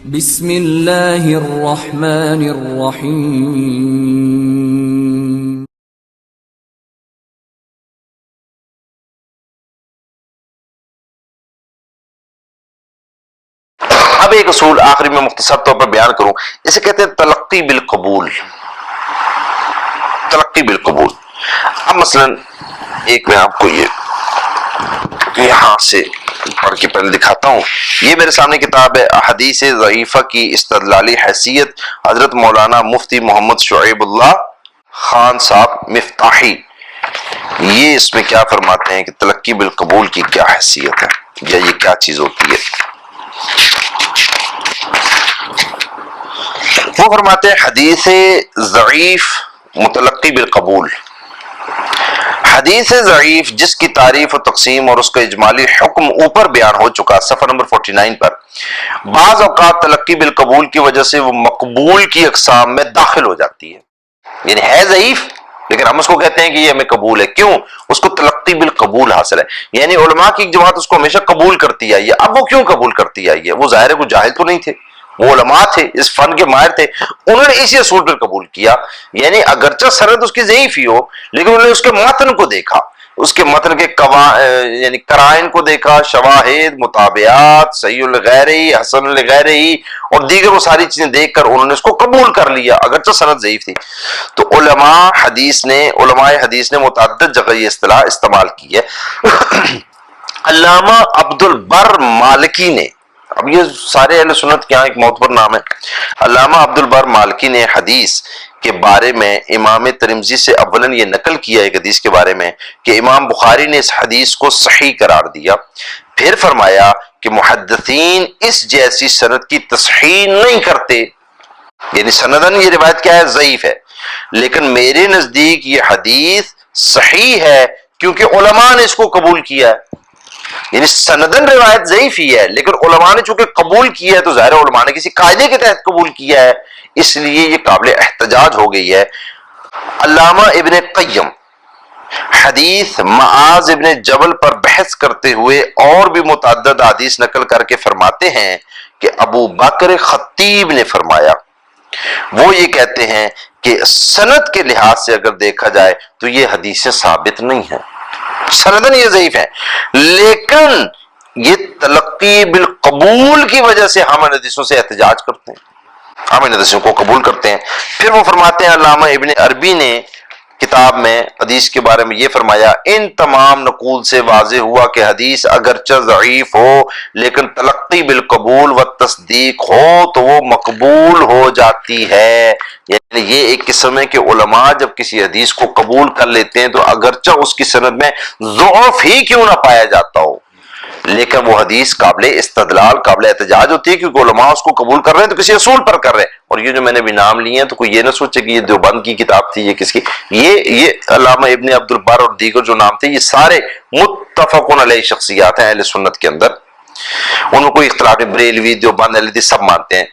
بسم اللہ الرحمن الرحیم۔ اب ایک اصول آخری میں مختصر طور پر بیان کروں، اسے کہتے ہیں تلقی بالقبول۔ تلقی بالقبول۔ اب مثلا ایک میں آپ کو یہ یہاں سے پڑھ کے پہلے دکھاتا ہوں۔ یہ میرے سامنے کتاب ہے احادیث ضعیفہ کی استدلالی حیثیت، حضرت مولانا مفتی محمد شعیب اللہ خان صاحب مفتاحی۔ یہ اس میں کیا فرماتے ہیں کہ تلقی بالقبول کی کیا حیثیت ہے یا یہ کیا چیز ہوتی ہے۔ وہ فرماتے ہیں حدیث ضعیف متلقی بالقبول۔ حدیث ضعیف جس کی تعریف و تقسیم اور اس کا اجمالی حکم اوپر بیان ہو چکا صفحہ نمبر 49 پر، بعض اوقات تلقی بالقبول کی وجہ سے وہ مقبول کی اقسام میں داخل ہو جاتی ہے۔ یعنی ہے ضعیف لیکن ہم اس کو کہتے ہیں کہ یہ ہمیں قبول ہے، کیوں؟ اس کو تلقی بالقبول حاصل ہے، یعنی علماء کی ایک جماعت اس کو ہمیشہ قبول کرتی آئی ہے۔ اب وہ کیوں قبول کرتی آئی ہے؟ وہ ظاہر ہے کوئی جاہل تو نہیں تھے، وہ علماء تھے، اس فن کے ماہر تھے، انہوں نے اسی اصول پر قبول کیا۔ یعنی اگرچہ سند اس کی ضعیف ہی ہو لیکن انہوں نے اس کے متن کو دیکھا، اس کے متن کے یعنی قرائن کو دیکھا، شواہد، مطابعات، صحیح الغیرہی، حسن الغیرہی اور دیگر وہ ساری چیزیں دیکھ کر انہوں نے اس کو قبول کر لیا اگرچہ سند ضعیف تھی۔ تو علماء حدیث نے متعدد جگہ یہ اصطلاح استعمال کی ہے۔ علامہ عبد البر مالکی نے، اب یہ سارے اہل سنت کے یہاں ایک معتبر نام ہے، علامہ عبد البر مالکی نے حدیث کے بارے میں امام ترمذی سے اولاً یہ نقل کیا ایک حدیث کے بارے میں کہ امام بخاری نے اس حدیث کو صحیح قرار دیا، پھر فرمایا کہ محدثین اس جیسی سند کی تصحیح نہیں کرتے۔ یعنی سندن یہ روایت کیا ہے؟ ضعیف ہے، لیکن میرے نزدیک یہ حدیث صحیح ہے کیونکہ علماء نے اس کو قبول کیا ہے۔ یعنی سندن روایت ضعیف ہی ہے لیکن علماء نے چونکہ قبول کیا ہے تو ظاہر علماء نے کسی قاعدے کے تحت قبول کیا ہے، اس لیے یہ قابل احتجاج ہو گئی ہے۔ علامہ ابن قیم حدیث معاذ ابن جبل پر بحث کرتے ہوئے اور بھی متعدد حدیث نقل کر کے فرماتے ہیں کہ ابو بکر خطیب نے فرمایا، وہ یہ کہتے ہیں کہ سند کے لحاظ سے اگر دیکھا جائے تو یہ حدیثیں ثابت نہیں ہیں، سندن یہ ضعیف ہے، لیکن یہ تلقی بالقبول کی وجہ سے ہم ان حدیثوں سے احتجاج کرتے ہیں، ہم ان حدیثوں کو قبول کرتے ہیں۔ پھر وہ فرماتے ہیں علامہ ابن عربی نے کتاب میں حدیث کے بارے میں یہ فرمایا، ان تمام نقول سے واضح ہوا کہ حدیث اگرچہ ضعیف ہو لیکن تلقی بالقبول و تصدیق ہو تو وہ مقبول ہو جاتی ہے۔ یعنی یہ ایک قسم ہے کہ علماء جب کسی حدیث کو قبول کر لیتے ہیں تو اگرچہ اس کی سند میں ضعف ہی کیوں نہ پایا جاتا ہو لیکن وہ حدیث قابل استدلال، قابل احتجاج ہوتی ہے کیونکہ علماء اس کو قبول کر رہے ہیں تو کسی اصول پر کر رہے ہیں۔ اور یہ جو میں نے بھی نام لیے ہیں تو کوئی یہ نہ سوچے کہ یہ دیوبند کی کتاب تھی، یہ کس کی، یہ علامہ ابن عبد البر اور دیگر جو نام تھے یہ سارے متفقون علیہ شخصیات ہیں اہل سنت کے اندر، ان میں کوئی اختلاف نہیں، بریلوی، دیوبند، اہل حدیث سب مانتے ہیں۔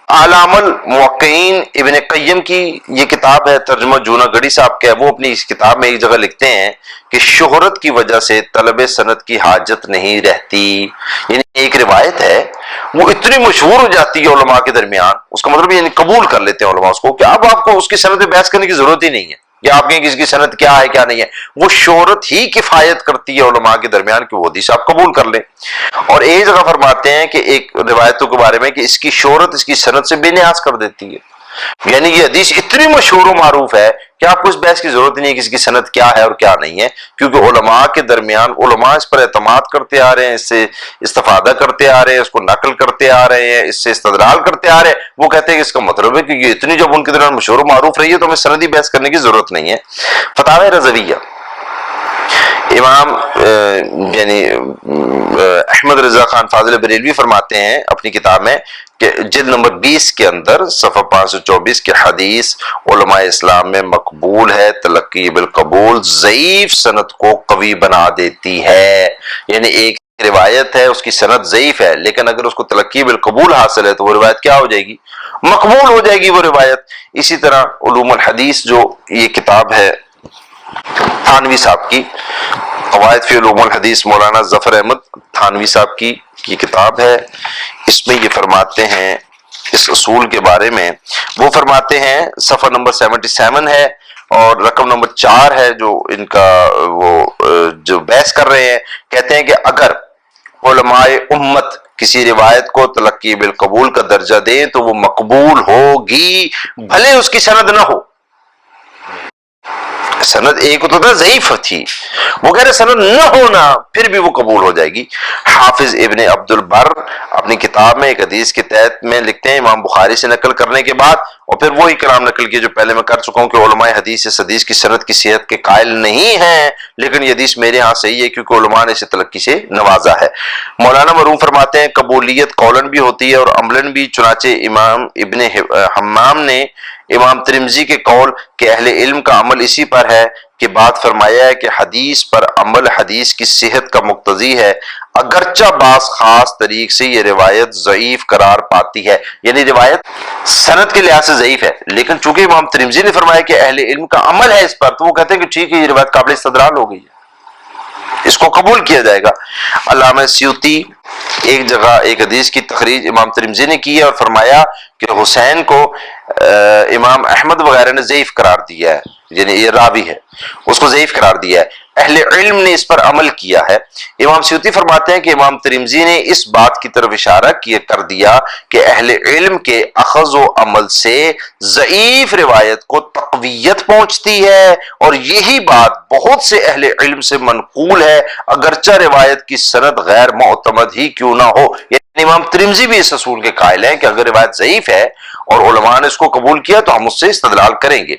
علامہ الموقعین ابن قیم کی یہ کتاب ہے، ترجمہ جونا گڑھی صاحب کا ہے، وہ اپنی اس کتاب میں ایک جگہ لکھتے ہیں کہ شہرت کی وجہ سے طلب سند کی حاجت نہیں رہتی۔ یعنی ایک روایت ہے وہ اتنی مشہور ہو جاتی ہے علماء کے درمیان، اس کا مطلب یعنی قبول کر لیتے ہیں علماء اس کو کہ اب آپ کو اس کی سند پہ بحث کرنے کی ضرورت ہی نہیں ہے، یا آپ کہیں کہ اس کی سند کیا ہے کیا نہیں ہے، وہ شہرت ہی کفایت کرتی ہے علماء کے درمیان کہ وہ حدیث آپ قبول کر لیں۔ اور ایک جگہ فرماتے ہیں کہ ایک روایتوں کے بارے میں کہ اس کی شہرت اس کی سند سے بے نیاز کر دیتی ہے، یعنی یہ حدیث اتنی مشہور و معروف ہے کہ آپ کو اس بحث کی ضرورت نہیں ہے کہ اس کی سند کیا ہے اور کیا نہیں ہے، کیونکہ علماء کے درمیان علماء اس پر اعتماد کرتے آ رہے ہیں، اس سے استفادہ کرتے آ رہے ہیں، اس کو نقل کرتے آ رہے ہیں، اس سے استدلال کرتے آ رہے ہیں۔ وہ کہتے ہیں کہ اس کا مطلب ہے کہ یہ اتنی جب ان کے درمیان مشہور و معروف رہی ہے تو ہمیں سندی بحث کرنے کی ضرورت نہیں ہے۔ فتاوی رضویہ، امام یعنی احمد رضا خان فاضل بریلوی فرماتے ہیں اپنی کتاب میں کہ جلد نمبر 20 کے اندر صفحہ 524 کی حدیث علماء اسلام میں مقبول ہے، تلقی بالقبول ضعیف سند کو قوی بنا دیتی ہے۔ یعنی ایک روایت ہے اس کی سند ضعیف ہے لیکن اگر اس کو تلقی بالقبول حاصل ہے تو وہ روایت کیا ہو جائے گی؟ مقبول ہو جائے گی وہ روایت۔ اسی طرح علوم الحدیث جو یہ کتاب ہے تھانوی صاحب کی، قواعد فی علوم الحدیث، مولانا ظفر احمد تھانوی صاحب کی یہ کتاب ہے، اس میں یہ فرماتے ہیں اس اصول کے بارے میں وہ فرماتے ہیں، صفحہ نمبر 77 ہے اور رقم نمبر 4 ہے جو ان کا وہ جو بحث کر رہے ہیں، کہتے ہیں کہ اگر علماء امت کسی روایت کو تلقی بالقبول کا درجہ دیں تو وہ مقبول ہوگی بھلے اس کی سند نہ ہو۔ سند ایک تو تھا ضعیف تھی، وہ کہہ رہے سند نہ ہونا پھر بھی وہ قبول ہو جائے گی۔ حافظ ابن عبد البر اپنی کتاب میں ایک حدیث کے تحت میں لکھتے ہیں، امام بخاری سے نقل کرنے کے بعد، اور پھر وہی کلام نقل کیا جو پہلے میں کر چکا ہوں کہ علماء حدیث اس حدیث کی سند کی صحت کے قائل نہیں ہیں، لیکن یہ حدیث میرے ہاں صحیح ہے کیونکہ علماء نے اسے تلقی سے نوازا ہے۔ مولانا مرحوم فرماتے ہیں قبولیت قولن بھی ہوتی ہے اور عملاً بھی، چنانچہ امام ابن حمام نے امام ترمذی کے قول کہ اہل علم کا عمل اسی پر ہے کہ بات فرمایا ہے کہ حدیث پر عمل حدیث کی صحت کا مقتضی ہے، اگرچہ بعض خاص طریق سے یہ روایت ضعیف قرار پاتی ہے، یعنی روایت سند کے لحاظ سے ضعیف ہے، لیکن چونکہ امام ترمذی نے فرمایا کہ اہل علم کا عمل ہے اس پر، تو وہ کہتے ہیں کہ ٹھیک ہے یہ روایت قابل استدلال ہو گئی ہے، اس کو قبول کیا جائے گا۔ علامہ سیوطی ایک جگہ ایک حدیث کی تخریج امام ترمذی نے کی ہے اور فرمایا کہ حسین کو امام احمد وغیرہ نے ضعیف قرار دیا ہے، یعنی یہ راوی ہے، اس کو ضعیف قرار دیا ہے، اہل علم نے اس پر عمل کیا ہے۔ امام سیوطی فرماتے ہیں کہ امام ترمذی نے اس بات کی طرف اشارہ کر دیا کہ اہل علم کے اخذ و عمل سے ضعیف روایت کو تقویت پہنچتی ہے، اور یہی بات بہت سے اہل علم سے منقول ہے اگرچہ روایت کی سند غیر معتمد ہی کیوں نہ ہو۔ یعنی امام ترمذی بھی اس اصول کے قائل ہیں کہ اگر روایت ضعیف ہے اور علماء نے اس کو قبول کیا تو ہم اس سے استدلال کریں گے۔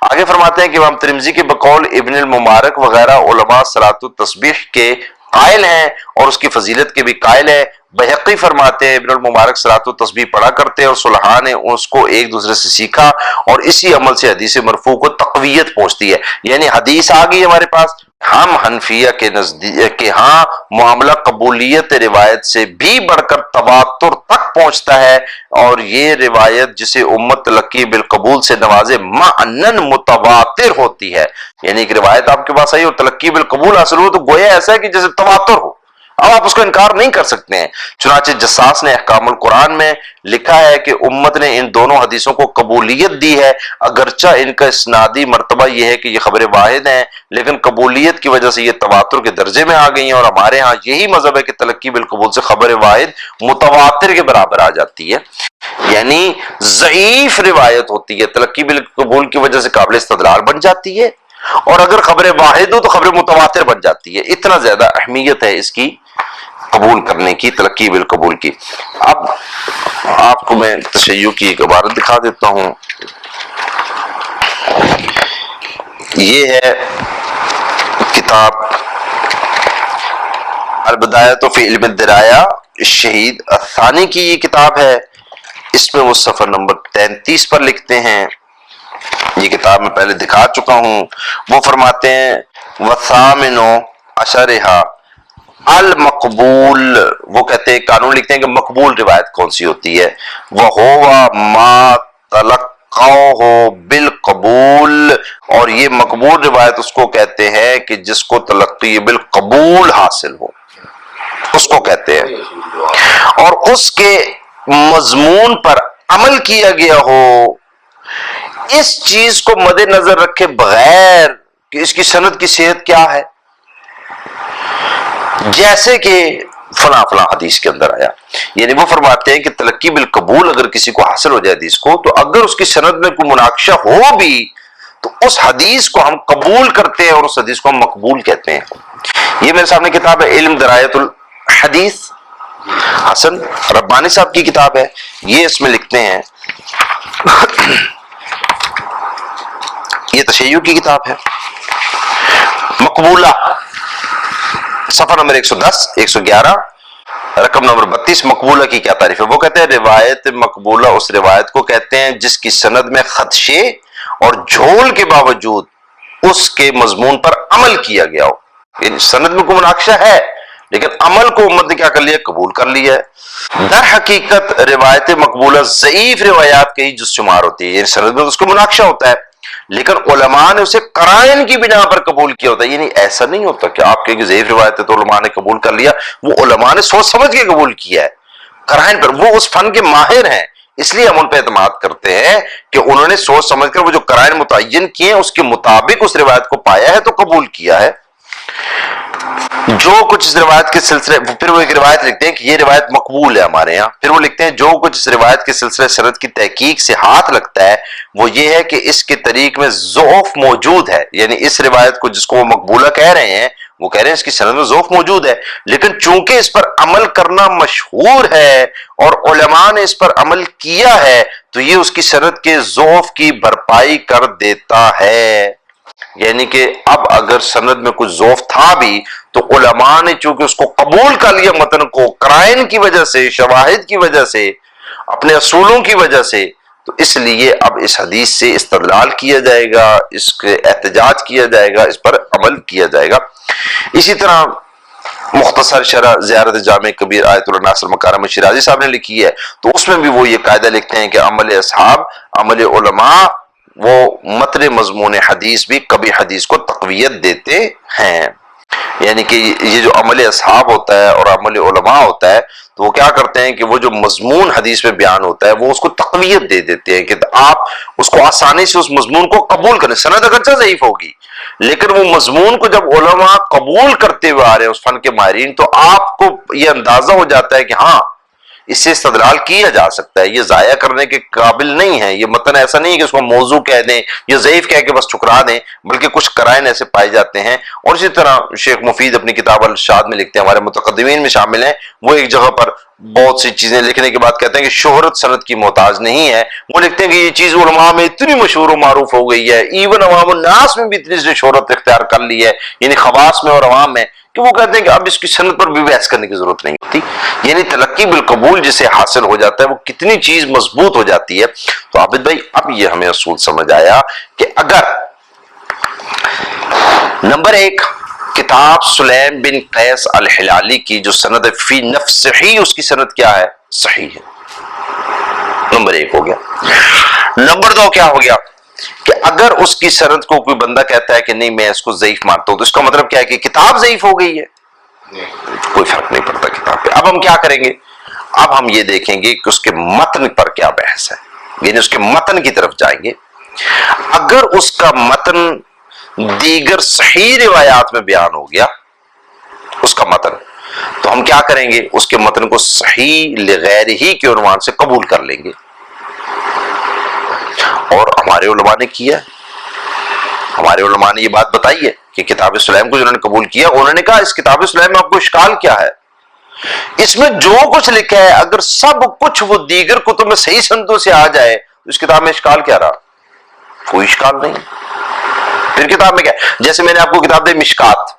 آگے فرماتے ہیں کہ امام ترمذی کے بقول ابن المبارک وغیرہ علماء صلاۃ التسبیح کے قائل ہیں اور اس کی فضیلت کے بھی قائل ہیں۔ بحقی فرماتے ہیں ابن المبارک صلاۃ التسبیح پڑھا کرتے اور صلحاء نے اس کو ایک دوسرے سے سیکھا اور اسی عمل سے حدیث مرفوع کو تقویت پہنچتی ہے، یعنی حدیث آ گئی ہمارے پاس، ہم حنفیہ کے نزدیک کے ہاں معاملہ قبولیت روایت سے بھی بڑھ کر تواتر تک پہنچتا ہے، اور یہ روایت جسے امت تلقی بالقبول سے نوازے معنن متواتر ہوتی ہے، یعنی ایک روایت آپ کے پاس آئی اور تلقی بالقبول حاصل ہو تو گویا ایسا ہے کہ جیسے تواتر ہو، اب آپ اس کو انکار نہیں کر سکتے ہیں۔ چنانچہ جساس نے احکام القرآن میں لکھا ہے کہ امت نے ان دونوں حدیثوں کو قبولیت دی ہے، اگرچہ ان کا اسنادی مرتبہ یہ ہے کہ یہ خبر واحد ہیں، لیکن قبولیت کی وجہ سے یہ تواتر کے درجے میں آ گئی ہیں، اور ہمارے ہاں یہی مذہب ہے کہ تلقی بالقبول سے خبر واحد متواتر کے برابر آ جاتی ہے، یعنی ضعیف روایت ہوتی ہے تلقی بالقبول کی وجہ سے قابل استدلال بن جاتی ہے، اور اگر خبر واحد ہو تو خبر متواتر بن جاتی ہے۔ اتنا زیادہ اہمیت ہے اس کی قبول کرنے کی، تلقی بالقبول کی۔ اب آپ کو میں تشیع کی ایک عبارت دکھا دیتا ہوں، یہ ہے کتاب البدایۃ فی علم الدرایہ، شہید الثانی کی یہ کتاب ہے، اس میں وہ صفحہ نمبر 33 پر لکھتے ہیں، یہ کتاب میں پہلے دکھا چکا ہوں، وہ فرماتے ہیں وَثَامِنُ عَشَرِهَا المقبول، وہ کہتے ہیں قانون لکھتے ہیں کہ مقبول روایت کون سی ہوتی ہے، وَهُوَ مَا تَلَقَّوْهُ بالقبول، اور یہ مقبول روایت اس کو کہتے ہیں کہ جس کو تلقی بالقبول حاصل ہو، اس کو کہتے ہیں، اور اس کے مضمون پر عمل کیا گیا ہو، اس چیز کو مد نظر رکھے بغیر کہ اس کی سند کی صحت کیا ہے، جیسے کہ فلاں فلاں حدیث کے اندر آیا، یعنی وہ فرماتے ہیں کہ تلقی بالقبول اگر کسی کو حاصل ہو جائے حدیث کو، تو اگر اس کی سند میں کوئی مناقشہ ہو بھی تو اس حدیث کو ہم قبول کرتے ہیں اور اس حدیث کو ہم مقبول کہتے ہیں۔ یہ میرے سامنے کتاب ہے علم درایت الحدیث، حسن ربانی صاحب کی کتاب ہے، یہ اس میں لکھتے ہیں، یہ تشیع کی کتاب ہے، مقبولہ صفحہ نمبر 110 111 رقم نمبر 32، مقبولہ کی کیا تعریف ہے؟ وہ کہتے ہیں روایت مقبولہ اس روایت کو کہتے ہیں جس کی سند میں خدشے اور جھول کے باوجود اس کے مضمون پر عمل کیا گیا ہو، یعنی سند میں کوئی مناقشہ ہے لیکن عمل کو امت نے کیا کر لیا، قبول کر لیا ہے۔ در حقیقت روایت مقبولہ ضعیف روایات کے ہی جز شمار ہوتی ہے، یعنی سند میں اس کو مناقشہ ہوتا ہے لیکن علماء نے اسے قرائن کی بنا پر قبول کیا ہوتا ہے، یعنی ایسا نہیں ہوتا کہ آپ کہیں کہ ضعیف روایت ہے تو علماء نے قبول کر لیا، وہ علماء نے سوچ سمجھ کے قبول کیا ہے قرائن پر، وہ اس فن کے ماہر ہیں، اس لیے ہم ان پہ اعتماد کرتے ہیں کہ انہوں نے سوچ سمجھ کر وہ جو قرائن متعین کیے ہیں اس کے مطابق اس روایت کو پایا ہے تو قبول کیا ہے۔ جو کچھ اس روایت کے سلسلے، پھر وہ ایک روایت لکھتے ہیں کہ یہ روایت مقبول ہے ہمارے ہاں، پھر وہ لکھتے ہیں جو کچھ اس روایت کے سلسلے سند کی تحقیق سے ہاتھ لگتا ہے وہ یہ ہے کہ اس کے طریق میں ضعف موجود ہے، یعنی اس روایت کو جس کو وہ مقبولہ کہہ رہے ہیں وہ کہہ رہے ہیں اس کی سند میں ضعف موجود ہے، لیکن چونکہ اس پر عمل کرنا مشہور ہے اور علماء نے اس پر عمل کیا ہے تو یہ اس کی سند کے ضعف کی بھرپائی کر دیتا ہے۔ یعنی کہ اب اگر سند میں کچھ ضعف تھا بھی تو علماء نے چونکہ اس کو قبول کر لیا، متن کو قرائن کی وجہ سے، شواہد کی وجہ سے، اپنے اصولوں کی وجہ سے، تو اس لیے اب اس حدیث سے استدلال کیا جائے گا، اس کے احتجاج کیا جائے گا، اس پر عمل کیا جائے گا۔ اسی طرح مختصر شرح زیارت جامع کبیر آیت اللہ ناصر مکارم شیرازی صاحب نے لکھی ہے، تو اس میں بھی وہ یہ قاعدہ لکھتے ہیں کہ عمل اصحاب، عمل علماء، وہ متن مضمون حدیث بھی کبھی حدیث کو تقویت دیتے ہیں۔ یعنی کہ یہ جو عمل اصحاب ہوتا ہے اور عمل علماء ہوتا ہے تو وہ کیا کرتے ہیں کہ وہ جو مضمون حدیث میں بیان ہوتا ہے وہ اس کو تقویت دے دیتے ہیں کہ آپ اس کو آسانی سے اس مضمون کو قبول کریں، سند اگرچہ ضعیف ہوگی لیکن وہ مضمون کو جب علماء قبول کرتے ہوئے آ رہے ہیں اس فن کے ماہرین، تو آپ کو یہ اندازہ ہو جاتا ہے کہ ہاں اس سے استدلال کیا جا سکتا ہے، یہ ضائع کرنے کے قابل نہیں ہے، یہ متن ایسا نہیں ہے کہ اس کو موضوع کہہ دیں یا ضعیف کہہ کے بس ٹھکرا دیں، بلکہ کچھ قرائن ایسے پائے جاتے ہیں۔ اور اسی طرح شیخ مفید اپنی کتاب الارشاد میں لکھتے ہیں، ہمارے متقدمین میں شامل ہیں، وہ ایک جگہ پر بہت سی چیزیں لکھنے کے بعد کہتے ہیں کہ شہرت سند کی محتاج نہیں ہے، وہ لکھتے ہیں کہ یہ چیز علماء میں اتنی مشہور و معروف ہو گئی ہے، ایون عوام الناس میں بھی اتنی شہرت اختیار کر لی ہے، یعنی خواص میں اور عوام میں، کہ وہ کہتے ہیں کہ اب اس کی سند پر بھی بحث کرنے کی ضرورت نہیں ہوتی۔ یعنی تلقی بالقبول جسے حاصل ہو جاتا ہے وہ کتنی چیز مضبوط ہو جاتی ہے۔ تو عابد بھائی اب یہ ہمیں اصول سمجھ آیا کہ اگر نمبر ایک کتاب سلیم بن قیس الہلالی کی جو سند فی نفس ہی اس کی سند کیا ہے؟ صحیح ہے، نمبر ایک ہو گیا۔ نمبر دو کیا ہو گیا کہ اگر اس کی سند کو کوئی بندہ کہتا ہے کہ نہیں میں اس کو ضعیف مانتا ہوں تو اس کا مطلب کیا ہے کہ کتاب ضعیف ہو گئی ہے؟ کوئی فرق نہیں پڑتا کتاب پہ۔ اب ہم کیا کریں گے؟ اب ہم یہ دیکھیں گے کہ اس کے متن پر کیا بحث ہے، یعنی اس کے متن کی طرف جائیں گے۔ اگر اس کا متن دیگر صحیح روایات میں بیان ہو گیا اس کا متن، تو ہم کیا کریں گے؟ اس کے متن کو صحیح لغیر ہی کے عنوان سے قبول کر لیں گے، اور ہمارے علماء نے کیا، ہمارے علماء نے یہ بات بتائی ہے کہ کتاب سلیم کو جنہوں نے قبول کیا انہوں نے کہا اس کتاب سلیم میں آپ کو اشکال کیا ہے؟ اس میں جو کچھ لکھا ہے اگر سب کچھ وہ دیگر کتب میں صحیح سندوں سے آ جائے تو اس کتاب میں اشکال کیا رہا؟ کوئی اشکال نہیں۔ پھر کتاب میں کیا؟ جیسے میں نے آپ کو کتاب دی مشکات،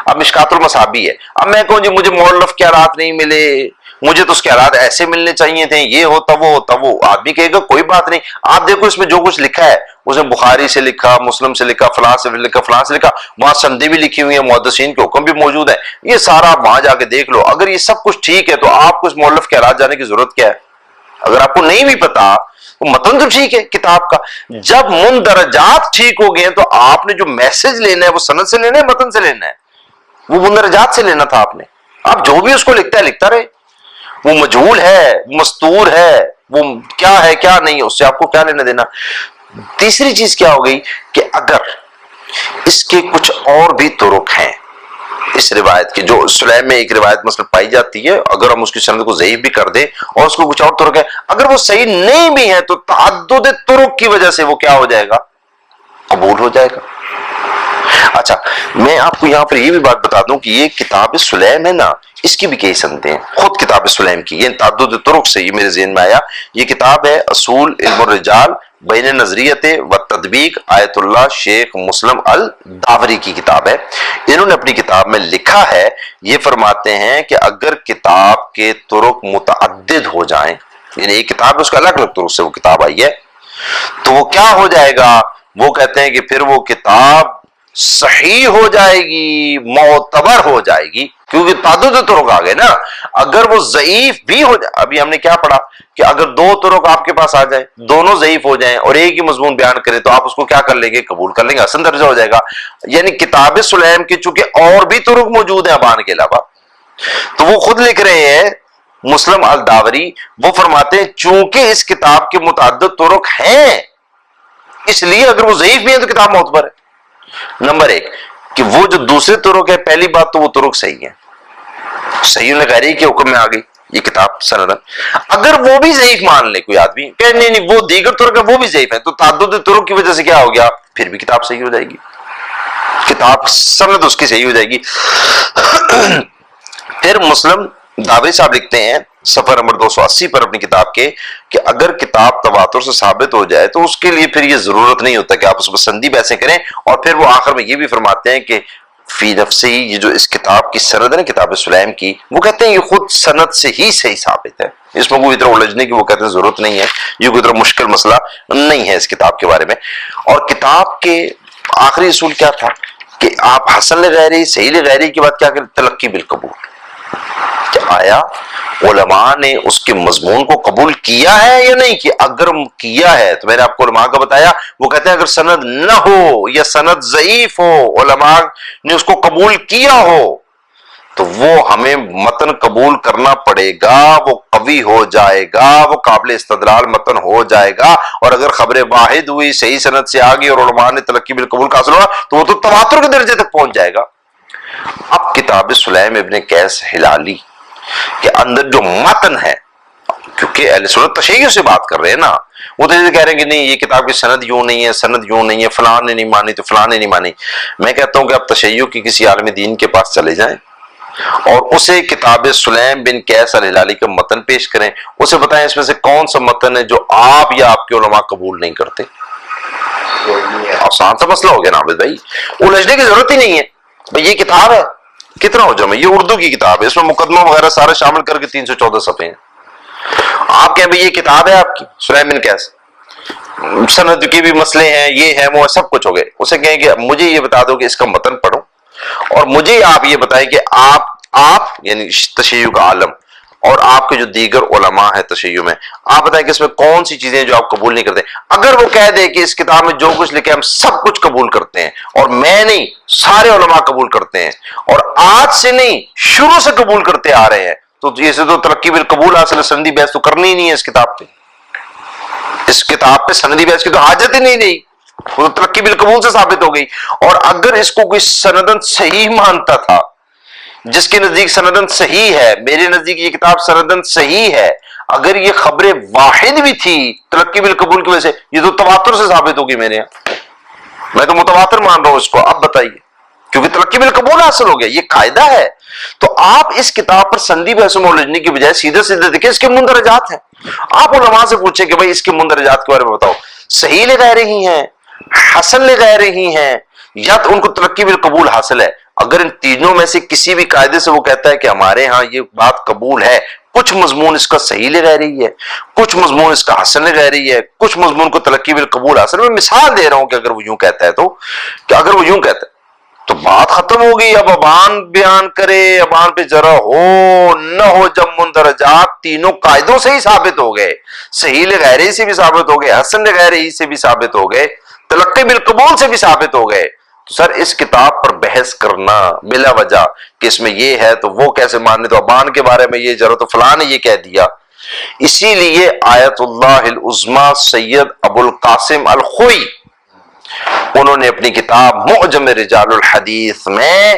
اب مشکات المصابی ہے، اب میں کہوں جی مجھے مؤلف کے حالات نہیں ملے، مجھے تو اس کے حالات ایسے ملنے چاہیے تھے، یہ ہوتا وہ ہوتا وہ، آدمی کہے گا کوئی بات نہیں، آپ دیکھو اس میں جو کچھ لکھا ہے اس نے بخاری سے لکھا، مسلم سے لکھا، فلاں سے لکھا، فلاں سے لکھا، وہاں سندیں بھی لکھی ہوئی ہیں، محدثین کے حکم بھی موجود ہیں، یہ سارا آپ وہاں جا کے دیکھ لو۔ اگر یہ سب کچھ ٹھیک ہے تو آپ کو اس مؤلف کے حالات جانے کی ضرورت کیا ہے؟ اگر آپ کو نہیں بھی پتا تو متن تو ٹھیک ہے کتاب کا، جب مندرجات ٹھیک ہو گئے تو آپ نے جو میسج لینا ہے وہ سند سے لینا ہے، متن سے لینا ہے؟ وہ مندرجات سے لینا تھا آپ نے۔ آپ جو بھی اس کو لکھتا ہے لکھتا رہے، وہ مجہول ہے، مستور ہے، وہ کیا ہے کیا نہیں ہے، اس سے آپ کو کیا لینا دینا۔ تیسری چیز کیا ہو گئی کہ اگر اس کے کچھ اور بھی طرق ہیں اس روایت کے، جو سلیم میں ایک روایت مثلا پائی جاتی ہے، اگر ہم اس کی سند کو ضعیف بھی کر دیں اور اس کو کچھ اور طرق ہے، اگر وہ صحیح نہیں بھی ہے تو تعدد طرق کی وجہ سے وہ کیا ہو جائے گا؟ قبول ہو جائے گا۔ اچھا میں آپ کو یہاں پر یہ بھی بات بتا دوں کہ یہ کتاب سلیم ہے نا، اس کی بھی کئی سندیں ہیں، خود کتاب سلیم کی، یہ تعدد طرق سے یہ میرے ذہن میں آیا۔ یہ کتاب ہے اصول علم الرجال بین نظریت و تطبیق آیت اللہ شیخ مسلم الداوری کی کتاب ہے۔ انہوں نے اپنی کتاب میں لکھا ہے، یہ فرماتے ہیں کہ اگر کتاب کے طرق متعدد ہو جائیں، یعنی ایک کتاب اس کا الگ الگ طرق سے وہ کتاب آئی ہے، تو وہ کیا ہو جائے گا؟ وہ کہتے ہیں کہ پھر وہ کتاب صحیح ہو جائے گی، معتبر ہو جائے گی، کیونکہ تعدد طرق آ گئے نا۔ اگر وہ ضعیف بھی ہو جائے، ابھی ہم نے کیا پڑھا کہ اگر دو طرق آپ کے پاس آ جائے، دونوں ضعیف ہو جائیں اور ایک ہی مضمون بیان کریں تو آپ اس کو کیا کر لیں گے؟ قبول کر لیں گے، حسن درجہ ہو جائے گا۔ یعنی کتاب سلیم کی چونکہ اور بھی طرق موجود ہیں ابان کے علاوہ، تو وہ خود لکھ رہے ہیں مسلم الداوری وہ فرماتے ہیں چونکہ اس کتاب کے متعدد طرق ہیں اس لیے اگر وہ ضعیف بھی ہیں تو کتاب معتبر ہے۔ نمبر ایک کہ وہ جو دوسرے طرق ہے، پہلی بات تو وہ طرق صحیح ہیں، صحیح غیری کے حکم میں آ گئی یہ کتاب سندن۔ اگر وہ بھی ضعیف مان لے کوئی آدمی کہ نہیں وہ دیگر طرق ہے وہ بھی ضعیف ہے، تو تعدد طرق کی وجہ سے کیا ہو گیا، پھر بھی کتاب صحیح ہو جائے گی، کتاب سند اس کی صحیح ہو جائے گی۔ پھر مسلم داوری صاحب لکھتے ہیں صفحہ نمبر 280 پر اپنی کتاب کے کہ اگر کتاب تواتر سے ثابت ہو جائے تو اس کے لیے پھر یہ ضرورت نہیں ہوتا کہ آپ اس پر سندی بحثیں کریں، اور پھر وہ آخر میں یہ بھی فرماتے ہیں کہ فی نفسی یہ جو اس کتاب کی سند ہے نا کتاب سلیم کی، وہ کہتے ہیں یہ خود سند سے ہی صحیح ثابت ہے، اس میں کوئی اتنا الجھنے کی وہ کہتے ہیں ضرورت نہیں ہے، یہ کوئی اتنا مشکل مسئلہ نہیں ہے اس کتاب کے بارے میں۔ اور کتاب کے آخری اصول کیا تھا کہ آپ حسن لغیری صحیح لغیری کے بعد کیا کریں، تلقی بالقبول، کہ آیا علماء نے اس کے مضمون کو قبول کیا ہے یا نہیں کیا۔ اگر کیا ہے تو میں نے آپ کو علماء کا بتایا، وہ کہتے ہیں اگر سند نہ ہو یا سند ضعیف ہو، علماء نے اس کو قبول کیا ہو تو وہ ہمیں متن قبول کرنا پڑے گا، وہ قوی ہو جائے گا، وہ قابل استدلال متن ہو جائے گا۔ اور اگر خبر واحد ہوئی صحیح سند سے آگئی اور علماء نے تلقی بالقبول کا حاصل ہوا تو وہ تو تواتر کے درجے تک پہنچ جائے گا۔ اب کتاب سلیم ابن قیس ہلالی کے اندر جو متن ہے، کیونکہ اہل سنت تشیع سے بات کر رہے ہیں نا، وہ تو یہ کہہ رہے ہیں کہ نہیں یہ کتاب کی سند یوں نہیں ہے، سند یوں نہیں ہے، فلاں نے نہیں مانی تو فلاں نے نہیں مانی۔ میں کہتا ہوں کہ آپ تشیع کی کسی عالم دین کے پاس چلے جائیں اور اسے کتاب سلیم بن قیس الہلالی کا متن پیش کریں، اسے بتائیں اس میں سے کون سا متن ہے جو آپ یا آپ کے علماء قبول نہیں کرتے۔ آسان سا مسئلہ ہو گیا نا عابد بھائی، الجھنے کی ضرورت ہی نہیں ہے۔ بھائی یہ کتاب ہے کتنا ہو جمع، یہ اردو کی کتاب ہے، اس میں مقدمہ وغیرہ سارے شامل کر کے 314 صفحے ہیں۔ آپ کہیں بھائی یہ کتاب ہے آپ کی سلیم بن قیس، سند کے بھی مسئلے ہیں، یہ ہے وہ سب کچھ ہو گئے، اسے کہیں کہ مجھے یہ بتا دو کہ اس کا متن پڑھو اور مجھے آپ یہ بتائیں کہ آپ یعنی تشیع کا عالم اور آپ کے جو دیگر علماء ہیں تشیع میں، آپ بتائیں کہ اس میں کون سی چیزیں جو آپ قبول نہیں کرتے۔ اگر وہ کہہ دے کہ اس کتاب میں جو کچھ لکھے ہم سب کچھ قبول کرتے ہیں اور میں نہیں سارے علماء قبول کرتے ہیں اور آج سے نہیں شروع سے قبول کرتے آ رہے ہیں، تو اسے تو تلقی بالقبول حاصل سندی بحث تو کرنی ہی نہیں ہے اس کتاب پہ، اس کتاب پہ سندی بحث کی تو حاجت ہی نہیں رہی، وہ تو تلقی بالقبول سے ثابت ہو گئی۔ اور اگر اس کو کوئی سندن صحیح مانتا تھا، جس کے نزدیک سندن صحیح ہے، میرے نزدیک یہ کتاب سندن صحیح ہے، اگر یہ خبر واحد بھی تھی تلقی بالقبول کی وجہ سے، یہ تو تواتر سے ثابت ہوگی میرے یہاں، میں تو متواتر مان رہا ہوں اس کو۔ اب بتائیے، کیونکہ تلقی بالقبول حاصل ہو گیا، یہ قاعدہ ہے۔ تو آپ اس کتاب پر سندی بحثوں میں الجھنے کی بجائے سیدھے سیدھے دیکھیں اس کے مندرجات ہیں، آپ علماء سے پوچھیں کہ بھائی اس کے مندرجات کے بارے میں بتاؤ، صحیح لغیر ہی ہیں، حسن لغیر ہی ہیں، یا تو ان کو تلقی بالقبول حاصل ہے۔ اگر ان تینوں میں سے کسی بھی قاعدے سے وہ کہتا ہے کہ ہمارے ہاں یہ بات قبول ہے، کچھ مضمون اس کا صحیح لغیری ہے، کچھ مضمون اس کا حسن لغیری ہے، کچھ مضمون کو تلقی بالقبول حاصل، میں مثال دے رہا ہوں کہ اگر وہ یوں کہتا ہے تو، کہ اگر وہ یوں کہتا ہے تو بات ختم ہو گئی۔ اب ابان بیان کرے، ابان پہ ذرا ہو نہ ہو، جب مندرجات تینوں قاعدوں سے ہی ثابت ہو گئے، صحیح لغیری سے بھی ثابت ہو گئے، حسن لغیری سے بھی ثابت ہو گئے، تلقی بالقبول سے بھی ثابت ہو گئے، تو سر اس کتاب پر بحث کرنا بلا وجہ کہ اس میں یہ ہے تو وہ کیسے ماننے، تو ابان کے بارے میں یہ ضرورت تو فلاں نے یہ کہہ دیا۔ اسی لیے آیت اللہ العظمی سید ابو القاسم الخوئی انہوں نے اپنی کتاب معجم رجال الحدیث میں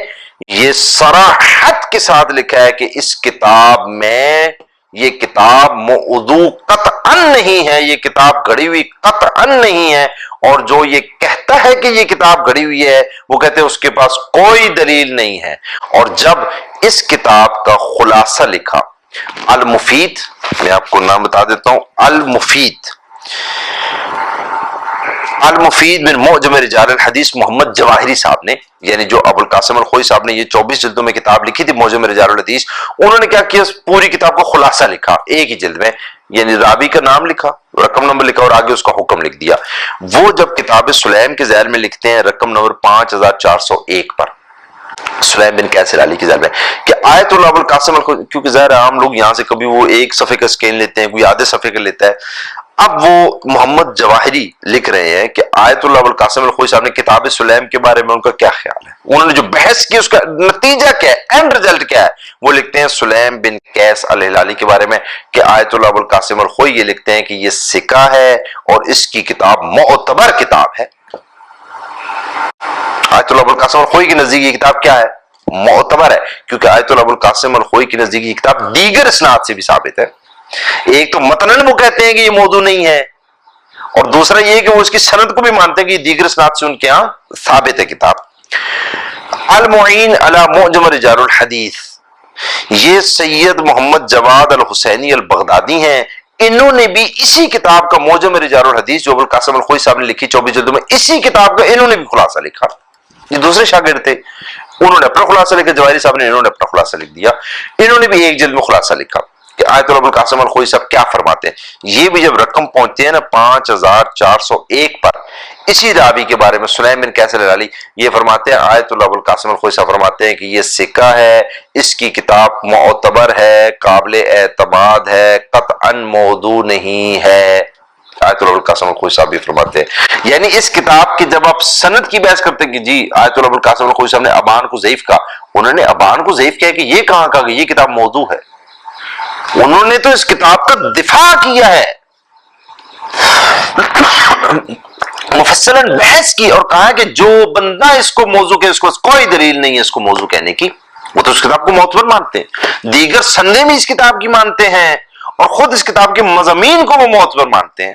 یہ صراحت کے ساتھ لکھا ہے کہ اس کتاب میں یہ کتاب موضوع قطعاً نہیں ہے، یہ کتاب گھڑی ہوئی قطعاً نہیں ہے، اور جو یہ کہتا ہے کہ یہ کتاب گھڑی ہوئی ہے وہ کہتے ہیں اس کے پاس کوئی دلیل نہیں ہے۔ اور جب اس کتاب کا خلاصہ لکھا المفید، میں آپ کو نام بتا دیتا ہوں، المفید من معجم رجال الحدیث محمد جواہری صاحب نے، یعنی جو ابو القاسم الخوئی صاحب نے یہ 24 جلدوں میں کتاب لکھی تھی معجم رجال الحدیث، انہوں نے کیا کیا، پوری کتاب کا خلاصہ لکھا ایک ہی جلد میں، یعنی راوی کا نام لکھا، رقم نمبر لکھا اور آگے اس کا حکم لکھ دیا۔ وہ جب کتاب سلیم کے ذیل میں لکھتے ہیں رقم نمبر 5401 پر سلیم بن قیس ہلالی کی ذات میں کہ آیت اللہ ابو القاسم کیونکہ ظاہر عام لوگ یہاں سے کبھی وہ ایک صفحے کا اسکین لیتے ہیں، کوئی آدھے صفحے کا لیتا ہے. اب وہ محمد جواہری لکھ رہے ہیں کہ آیت اللہ ابو القاسم الخوئی صاحب نے کتاب سلیم کے بارے میں ان کا کیا خیال ہے، انہوں نے جو بحث کی اس کا نتیجہ کیا ہے، اینڈ رزلٹ کیا ہے. وہ لکھتے ہیں سلیم بن قیس الہلالی کے بارے میں کہ آیت اللہ ابو القاسم الخوئی یہ لکھتے ہیں کہ یہ سکہ ہے اور اس کی کتاب معتبر کتاب ہے. آیت اللہ ابو القاسم الخوئی کے نزدیک یہ کتاب کیا ہے؟ معتبر ہے، کیونکہ آیت اللہ ابو القاسم الخوئی کی نزدیک یہ کتاب دیگر اسناد سے بھی ثابت ہے. ایک تو متناً وہ کہتے ہیں کہ یہ موضوع نہیں ہے، اور دوسرا یہ کہ وہ اس کی سند کو بھی مانتے ہیں کہ یہ دیگر اسناد سے ان کے ہاں ثابت ہے کتاب. المعین علی معجم رجال الحدیث، یہ سید محمد جواد الحسینی البغدادی ہیں، انہوں نے بھی اسی کتاب کا معجم رجال الحدیث جو ابو القاسم الخوئی صاحب نے لکھی 24 جلدوں میں، اسی کتاب کا انہوں نے بھی خلاصہ لکھا. یہ دوسرے شاگرد تھے، انہوں نے اپنا خلاصہ لکھا، جواہری صاحب نے انہوں نے اپنا خلاصہ لکھ دیا. انہوں نے بھی ایک جلد میں خلاصہ لکھا کہ آیت اللہ ابو القاسم الخوئی صاحب کیا فرماتے ہیں. یہ بھی جب رقم پہنچتے ہیں نا 5401 پر، اسی راوی کے بارے میں سلیم بن قیس الہلالی یہ فرماتے ہیں، آیت اللہ ابو القاسم الخوئی صاحب فرماتے ہیں کہ یہ سکہ ہے، اس کی کتاب معتبر ہے، قابل اعتماد ہے، قطعا موضوع نہیں ہے. آیت اللہ القاسم الخوئی صاحب بھی فرماتے ہیں، یعنی اس کتاب کی جب آپ سند کی بحث کرتے ہیں کہ جی آیت اللہ القاسم الخوئی صاحب نے ابان کو ضعیف کہا، انہوں نے ابان کو ضعیف کہا کہ یہ کہاں کہا کہ یہ کتاب موضوع ہے؟ انہوں نے تو اس کتاب کا دفاع کیا ہے، مفصلاً بحث کی اور کہا کہ جو بندہ اس کو موضوع کہ اس کو کوئی دلیل نہیں ہے اس کو موضوع کہنے کی، وہ تو اس کتاب کو معتبر مانتے ہیں، دیگر سندیں بھی اس کتاب کی مانتے ہیں اور خود اس کتاب کے مضامین کو وہ معتبر مانتے ہیں.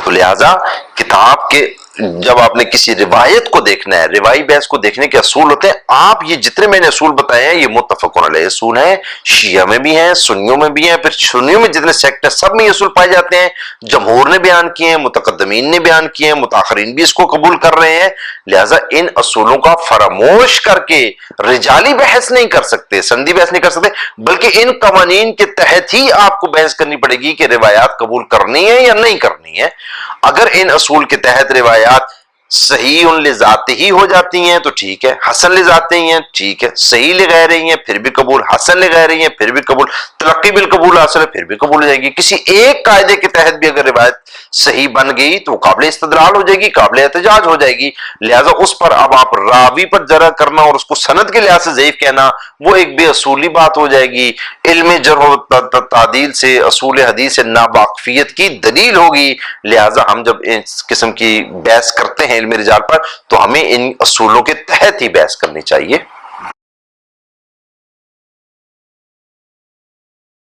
تو لہذا کتاب کے جب آپ نے کسی روایت کو دیکھنا ہے، روائی بحث کو دیکھنے کے اصول ہوتے ہیں. آپ یہ جتنے میں نے اصول بتائے ہیں یہ متفق علیہ اصول ہیں، شیعہ میں بھی ہیں، سنیوں میں بھی ہیں، پھر سنیوں میں جتنے سیکٹ ہیں سب میں یہ اصول پائے جاتے ہیں. جمہور نے بیان کیے ہیں، متقدمین نے بیان کیے ہیں، متاخرین بھی اس کو قبول کر رہے ہیں. لہذا ان اصولوں کا فراموش کر کے رجالی بحث نہیں کر سکتے، سندی بحث نہیں کر سکتے، بلکہ ان قوانین کے تحت ہی آپ کو بحث کرنی پڑے گی کہ روایات قبول کرنی ہے یا نہیں کرنی ہے. اگر ان اصول کے تحت روایات صحیح ان لذات ہی ہو جاتی ہیں تو ٹھیک ہے، حسن لذات ہی ہیں ٹھیک ہے، صحیح لغیر رہی ہیں پھر بھی قبول، حسن لغیر رہی ہیں پھر بھی قبول، تلقی بالقبول حاصل ہے پھر بھی قبول ہو جائے گی. کسی ایک قاعدے کے تحت بھی اگر روایت صحیح بن گئی تو وہ قابل استدلال ہو جائے گی، قابل احتجاج ہو جائے گی. لہذا اس پر اب آپ راوی پر جرح کرنا اور اس کو سند کے لحاظ سے ضعیف کہنا وہ ایک بے اصولی بات ہو جائے گی. علم جرح و تعدیل سے، اصول حدیث سے ناواقفیت کی دلیل ہوگی. لہذا ہم جب اس قسم کی بحث کرتے ہیں علم رجال پر تو ہمیں ان اصولوں کے تحت ہی بحث کرنی چاہیے.